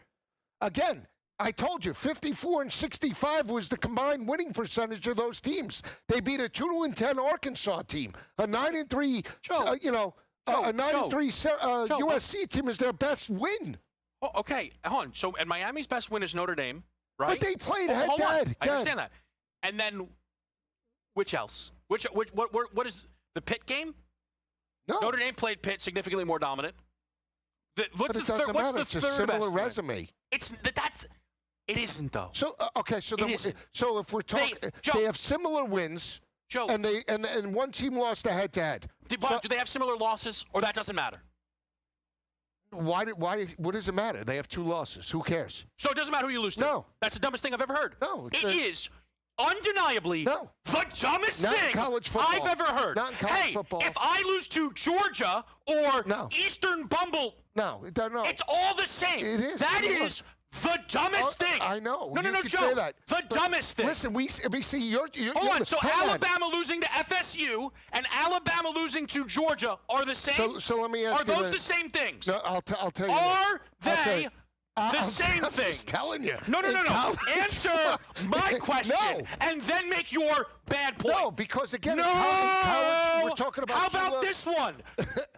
Again, I told you, 54 and 65 was the combined winning percentage of those teams. They beat a 2-10 Arkansas team, a 9-3, a 9-3 USC team is their best win. Oh, okay, hold on. So, and Miami's best win is Notre Dame, right? But they played head-to-head. I understand that. And then, which else? What is the Pitt game? No. Notre Dame played Pitt significantly more dominant. But it doesn't matter. It's a similar resume. It isn't though. So okay, so if we're talking, they have similar wins, Joe, and one team lost a head-to-head. Do they have similar losses, or that doesn't matter? Why? What does it matter? They have 2 losses. Who cares? So it doesn't matter who you lose to. No, that's the dumbest thing I've ever heard. No, it is undeniably the dumbest Not thing in college football. I've ever heard. Not in college football. If I lose to Georgia or Eastern Bumble, no, it's all the same. It is. That is the dumbest thing. I know. No, Joe. Say that. The dumbest thing. Listen, we see you're Hold on. So Alabama losing to FSU and Alabama losing to Georgia are the same? So let me ask you. Are those the same things? No, I'll tell you. Are they the same I'm thing? just telling you. No. Answer my question and then make your bad point. No, because again, in college, we're talking about. How about this one?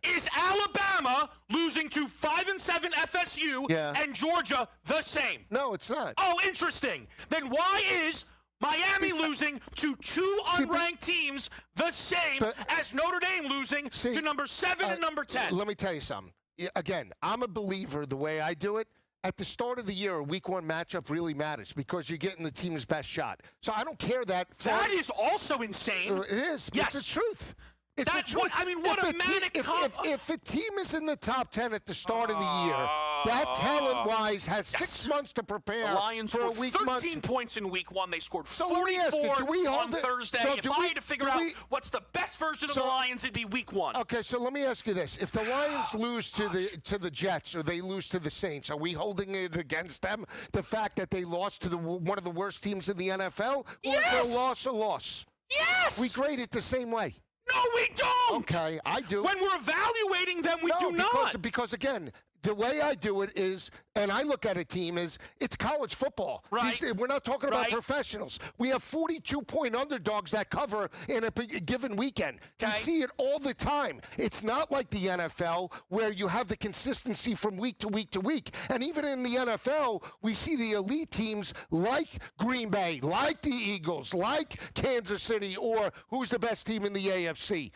Is Alabama losing to 5-7 FSU and Georgia the same? No, it's not. Oh, interesting. Then why is Miami losing to 2 unranked teams the same as Notre Dame losing to number 7 and number 10? Let me tell you something. Again, I'm a believer the way I do it. At the start of the year, a week 1 matchup really matters because you're getting the team's best shot. So I don't care that. That is also insane. It is. Yes. It's the truth. It's the truth. What a manic if a team is in the top 10 at the start of the year, that talent-wise has 6 months to prepare the Lions for a scored week 13 points in week 1. They scored 44 let me ask you, on Thursday. If I had to figure out what's the best version of the Lions, it'd be week 1. Okay, so let me ask you this. If the Lions lose to the Jets or they lose to the Saints, are we holding it against them, the fact that they lost to one of the worst teams in the NFL? Or Yes! is a loss? Yes! We grade it the same way. No, we don't! Okay, I do. When we're evaluating them, we do not. Because, again, the way I do it is, and I look at a team it's college football. Right. We're not talking about professionals. We have 42-point underdogs that cover in a given weekend. You see it all the time. It's not like the NFL where you have the consistency from week to week to week. And even in the NFL, we see the elite teams like Green Bay, like the Eagles, like Kansas City, or who's the best team in the AFC,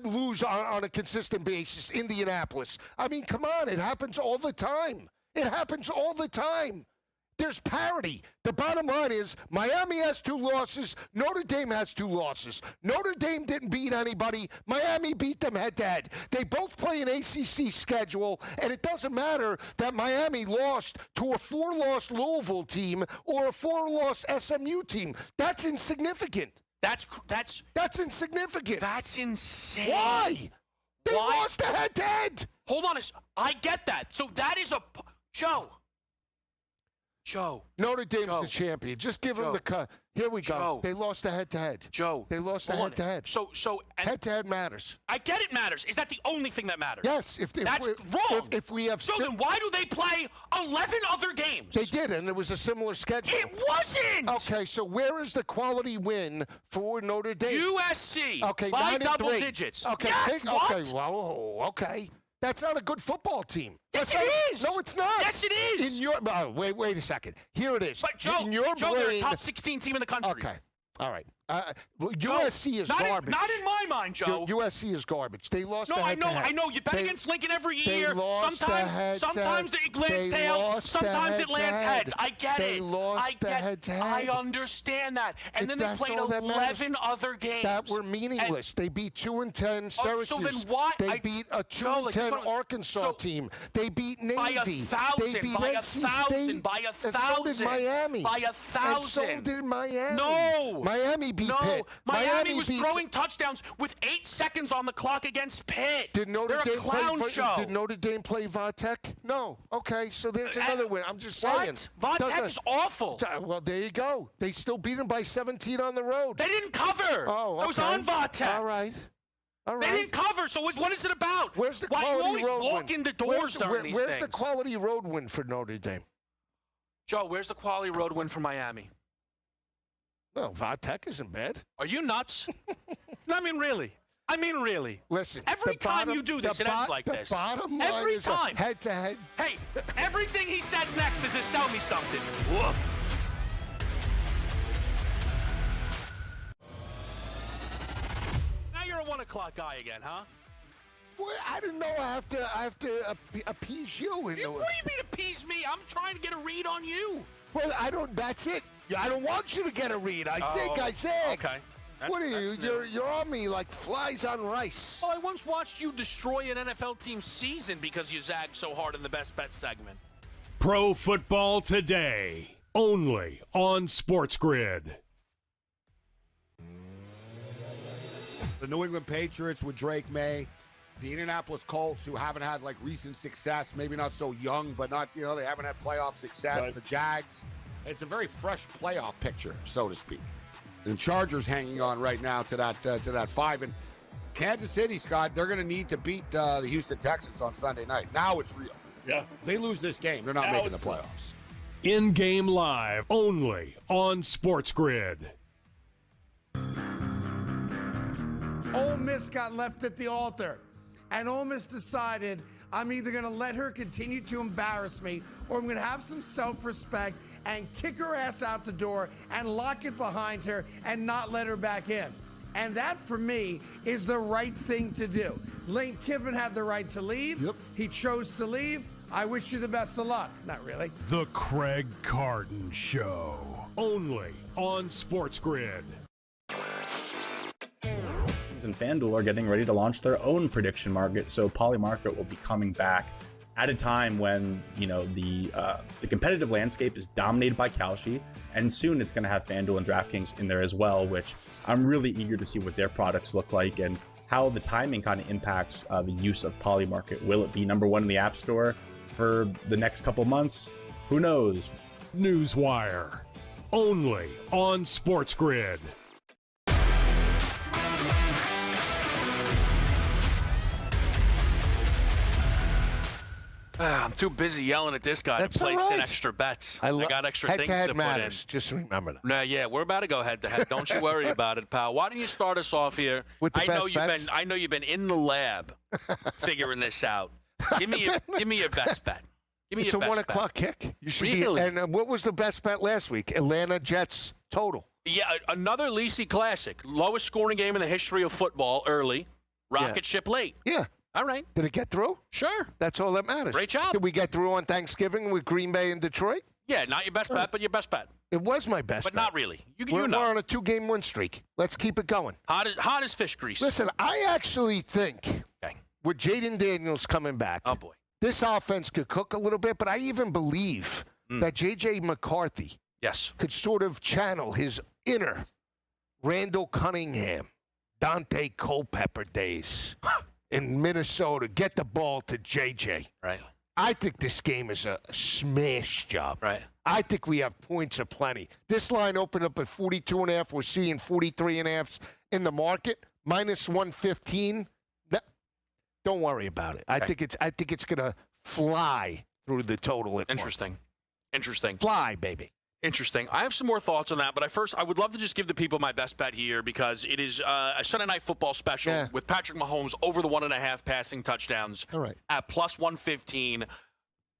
lose on a consistent basis, Indianapolis. I mean, come on, it happens all the time. It happens all the time. There's parity. The bottom line is Miami has 2 losses. Notre Dame has 2 losses. Notre Dame didn't beat anybody. Miami beat them head-to-head. They both play an ACC schedule, and it doesn't matter that Miami lost to a 4-loss Louisville team or a 4-loss SMU team. That's insignificant. That's insignificant. That's insane. Why? They lost the head-to-head. Hold on. I get that. So that is Joe. Notre Dame's the champion. Just give them the cut. Here we go. Joe. They lost the head-to-head. Joe. They lost the head-to-head. So head-to-head matters. I get it matters. Is that the only thing that matters? Yes. That's wrong. If we have then why do they play 11 other games? They did, and it was a similar schedule. It wasn't. Okay, so where is the quality win for Notre Dame? USC. Okay, by 9-3. double digits. Okay. Yes, what? Okay. Well, okay. That's not a good football team. Yes, it is. No, it's not. Yes, it is. In your wait a second. Here it is. But Joe, they're a top 16 team in the country. Okay. All right. USC is garbage. Not in my mind, Joe. USC is garbage. They lost. No, I know. You bet against Lincoln every year. Sometimes it lands tails. Sometimes it lands heads. I get it. I understand that. And then they played 11 other games that were meaningless. They beat 2-10 Syracuse. So then why? They beat a 2-10 Arkansas team. They beat Navy. By 1,000. They beat by NC 1,000. State. By 1,000. And so did Miami. By 1,000. And so did Miami. No. Miami beat Pitt. Miami was throwing touchdowns with 8 seconds on the clock against Pitt. They're a clown show. Did Notre Dame play Vatek? No. Okay, so there's another win. I'm just saying. What? Vatek is awful. Well, there you go. They still beat them by 17 on the road. They didn't cover. Oh, okay. It was on Vatek. All right. They didn't cover, so what is it about? Where's the Why quality you road always walk win? in the doors during these things? Where's the quality road win for Notre Dame? Joe, where's the quality road win for Miami? Well, Vatek isn't bad. Are you nuts? I mean, really. Listen, every time you do this, it ends like this. The bottom line every is time. Head-to-head. Hey, everything he says next is to sell me something. Whoa. Now you're a 1 o'clock guy again, huh? Well, I didn't know I have to appease you. What do you mean appease me? I'm trying to get a read on you. Well, I don't. That's it. I don't want you to get a read. I said. Okay. What are you? You're on me like flies on rice. Well, I once watched you destroy an NFL team's season because you zagged so hard in the best bet segment. Pro Football Today, only on SportsGrid. The New England Patriots with Drake May, the Indianapolis Colts, who haven't had like recent success, maybe not so young, but not, they haven't had playoff success. Right. The Jags, it's a very fresh playoff picture, so to speak. The Chargers hanging on right now to that 5. And Kansas City, Scott, they're going to need to beat the Houston Texans on Sunday night. Now it's real. Yeah. They lose this game, they're not making the playoffs. In-game live, only on SportsGrid. Ole Miss got left at the altar, and Ole Miss decided, I'm either going to let her continue to embarrass me, or I'm going to have some self-respect and kick her ass out the door and lock it behind her and not let her back in. And that, for me, is the right thing to do. Lane Kiffin had the right to leave. Yep. He chose to leave. I wish you the best of luck. Not really. The Craig Carton Show, only on SportsGrid. And FanDuel are getting ready to launch their own prediction market, so Polymarket will be coming back at a time when the competitive landscape is dominated by Kalshi, and soon it's going to have FanDuel and DraftKings in there as well, which I'm really eager to see what their products look like and how the timing kind of impacts the use of Polymarket. Will it be number one in the App Store for the next couple months? Who knows? Newswire, only on SportsGrid. I'm too busy yelling at this guy to place in extra bets. I got extra things to put matters. in. Just remember that. Nah, yeah, we're about to go head to head. Don't you worry about it, pal. Why don't you start us off here? With the best bets? I know you've been in the lab figuring this out. Give me your best bet. Give me it's your best a 1 bet. o'clock kick. You should Really? And what was the best bet last week? Atlanta Jets total. Yeah, another Lisi classic. Lowest scoring game in the history of football early. Rocket ship late. Yeah. All right. Did it get through? Sure. That's all that matters. Great job. Did we get through on Thanksgiving with Green Bay and Detroit? Yeah, not your best bet, but your best bet. It was my best But bet. not really. We're on a 2-game win streak. Let's keep it going. Hot as fish grease. Listen, I actually think with Jaden Daniels coming back, oh boy, this offense could cook a little bit, but I even believe that J.J. McCarthy could sort of channel his inner Randall Cunningham, Dante Culpepper days in Minnesota, get the ball to J.J. Right. I think this game is a smash job. Right. I think we have points aplenty. This line opened up at 42.5. We're seeing 43.5 in the market, minus 115. Don't worry about it. I think it's going to fly through the total. Interesting. Fly, baby. Interesting. I have some more thoughts on that, but I would love to just give the people my best bet here because it is a Sunday Night Football special with Patrick Mahomes over the 1.5 passing touchdowns at plus 115.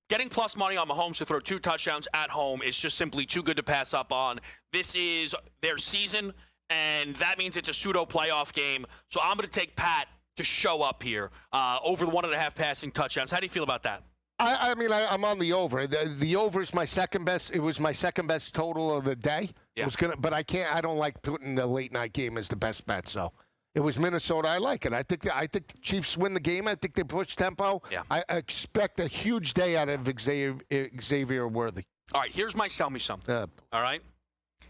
Getting plus money on Mahomes to throw 2 touchdowns at home is just simply too good to pass up on. This is their season, and that means it's a pseudo playoff game. So I'm going to take Pat to show up here over the 1.5 passing touchdowns. How do you feel about that? I mean, I'm on the over. The over is my second best. It was my second best total of the day. Yeah. But I can't. I don't like putting the late night game as the best bet. So it was Minnesota. I like it. I think the Chiefs win the game. I think they push tempo. Yeah. I expect a huge day out of Xavier Worthy. All right. Here's my sell me something. All right.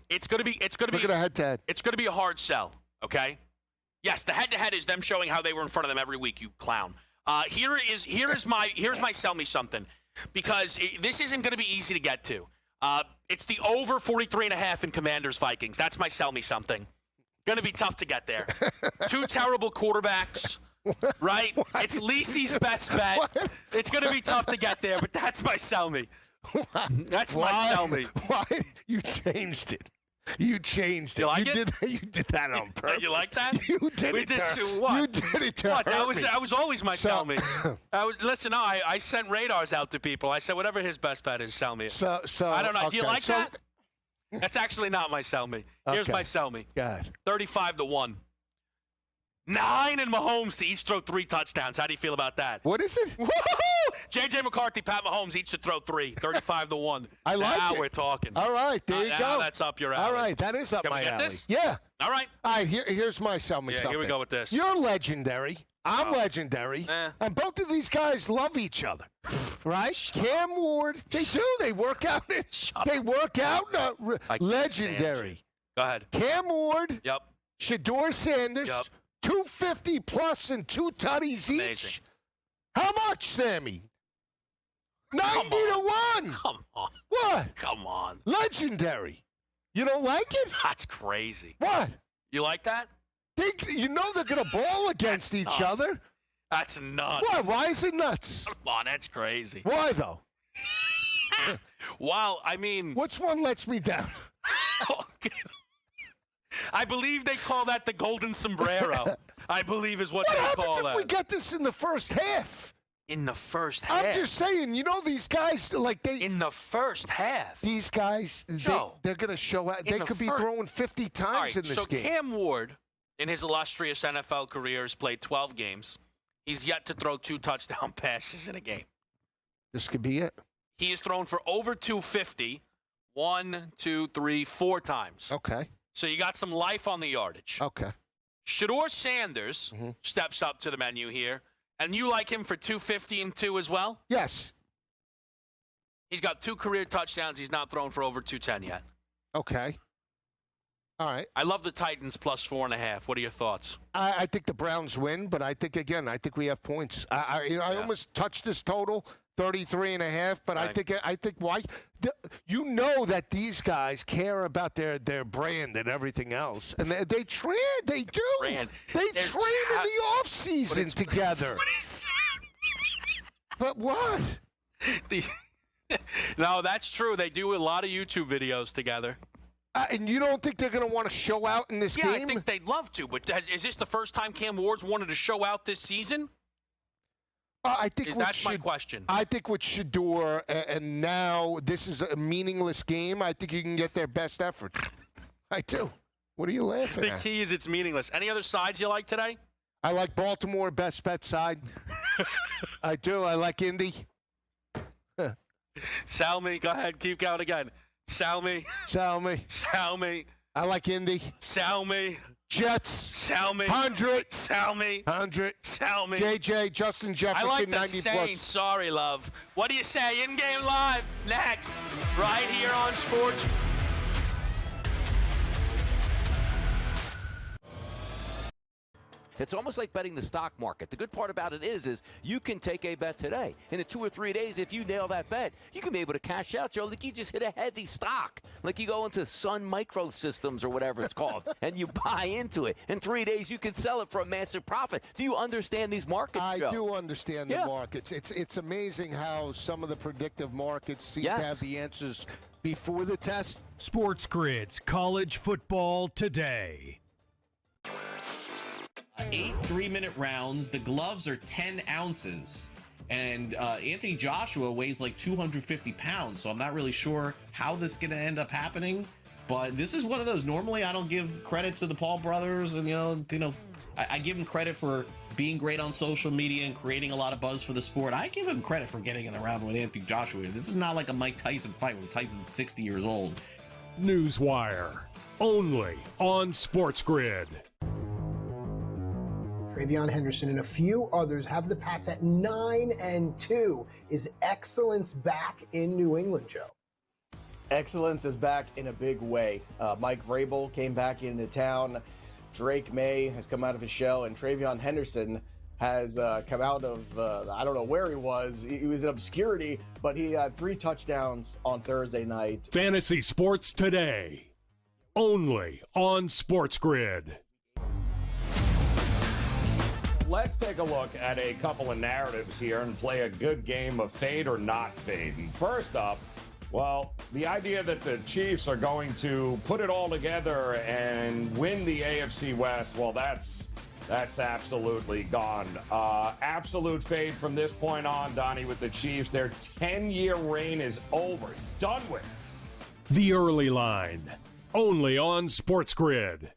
It's gonna be. Look at a head-to-head. It's gonna be a hard sell. Okay. Yes, the head-to-head is them showing how they were in front of them every week. You clown. Here's my sell me something, because this isn't going to be easy to get to. It's the over 43.5 in Commanders Vikings. That's my sell me something. Going to be tough to get there. 2 terrible quarterbacks, right? What? It's Lisi's best bet. What? It's going to be tough to get there, but that's my sell me. That's my sell me. Why you changed it? You changed it. You like it? You did that on purpose. You like that? You did it. What? You did it to what? hurt me. That was always my sell me. Listen, I sent radars out to people. I said, whatever his best bet is, sell me. So I don't know. Okay. Do you like that? That's actually not my sell me. Here's my sell me. God. 35-1. 9 and Mahomes to each throw 3 touchdowns. How do you feel about that? What is it? Woo-hoo! J.J. McCarthy, Pat Mahomes, each to throw 3, 35-1. I like now it. We're talking. All right, there you go. Now that's up your alley. All right, that is up Can my we get alley. this? Yeah. All right. All right, here's my sell me something. Here we go with this. You're legendary. I'm legendary. And both of these guys love each other. Right? Cam Ward, they do. They work out. They work out. Legendary. Go ahead. Cam Ward. Yep. Shador Sanders. Yep. 250 plus and 2 tutties Amazing. each. How much, Sammy? 90 to 1. Come on. What? Come on. Legendary. You don't like it? That's crazy. What? You like that? You know they're going to ball against each other? That's nuts. What? Why is it nuts? Come on, that's crazy. Why, though? Well, I mean... Which one lets me down? I believe they call that the golden sombrero. I believe is what they call that. What happens if we get this in the first half? In the first half? I'm just saying, you know these guys, like they... In the first half? These guys, they're going to show out. They could be throwing 50 times in this game. So Cam Ward, in his illustrious NFL career, has played 12 games. He's yet to throw 2 touchdown passes in a game. This could be it. He has thrown for over 250 1, 2, 3, 4 times. Okay. So you got some life on the yardage. Okay. Shador Sanders steps up to the menu here. And you like him for 250 and 2 as well? Yes. He's got 2 career touchdowns. He's not thrown for over 210 yet. Okay. All right. I love the Titans plus 4.5. What are your thoughts? I think the Browns win, but I think we have points. I almost touched this total, 33.5, but right. I think why you know that these guys care about their brand and everything else, and they train. They do. Brand. They train in the off season together. What is? But what? No, that's true. They do a lot of YouTube videos together. And you don't think they're going to want to show out in this game? Yeah, I think they'd love to. But is this the first time Cam Ward's wanted to show out this season? I think that's my question. I think with Shador, and now this is a meaningless game, I think you can get their best effort. I do. What are you laughing at? The key is it's meaningless. Any other sides you like today? I like Baltimore, best bet side. I do. I like Indy. Sell me. Go ahead. Keep going again. Sell me. Sell me. Sell me. I like Indy. Sell me. Jets. Sell me. 100. Sell me. 100. Sell me. JJ, Justin Jefferson, I like the 90 Saints. plus. Sorry, love. What do you say? In-game live. Next. Right here on Sports. It's almost like betting the stock market. The good part about it is you can take a bet today. In the 2 or 3 days, if you nail that bet, you can be able to cash out, Joe. Like you just hit a heavy stock. Like you go into Sun Microsystems or whatever it's called, and you buy into it. In 3 days, you can sell it for a massive profit. Do you understand these markets, Joe? I do understand the markets. It's amazing how some of the predictive markets seem to have the answers before the test. SportsGrid's College Football Today. 8 3-minute rounds. The gloves are 10 ounces. And Anthony Joshua weighs like 250 pounds. So I'm not really sure how this is going to end up happening. But this is one of those. Normally, I don't give credit to the Paul brothers. And, I give them credit for being great on social media and creating a lot of buzz for the sport. I give him credit for getting in the round with Anthony Joshua. This is not like a Mike Tyson fight where Tyson's 60 years old. Newswire. Only on SportsGrid. Travion Henderson and a few others have the Pats at 9-2. Is excellence back in New England, Joe? Excellence is back in a big way. Mike Vrabel came back into town. Drake May has come out of his shell, and Travion Henderson has come out of, I don't know where he was. He was in obscurity, but he had 3 touchdowns on Thursday night. Fantasy Sports Today. Only on SportsGrid. Let's take a look at a couple of narratives here and play a good game of fade or not fade. And first up, well, the idea that the Chiefs are going to put it all together and win the AFC West, well, that's absolutely gone. Absolute fade from this point on, Donnie, with the Chiefs. Their 10-year reign is over. It's done with. The Early Line. Only on SportsGrid.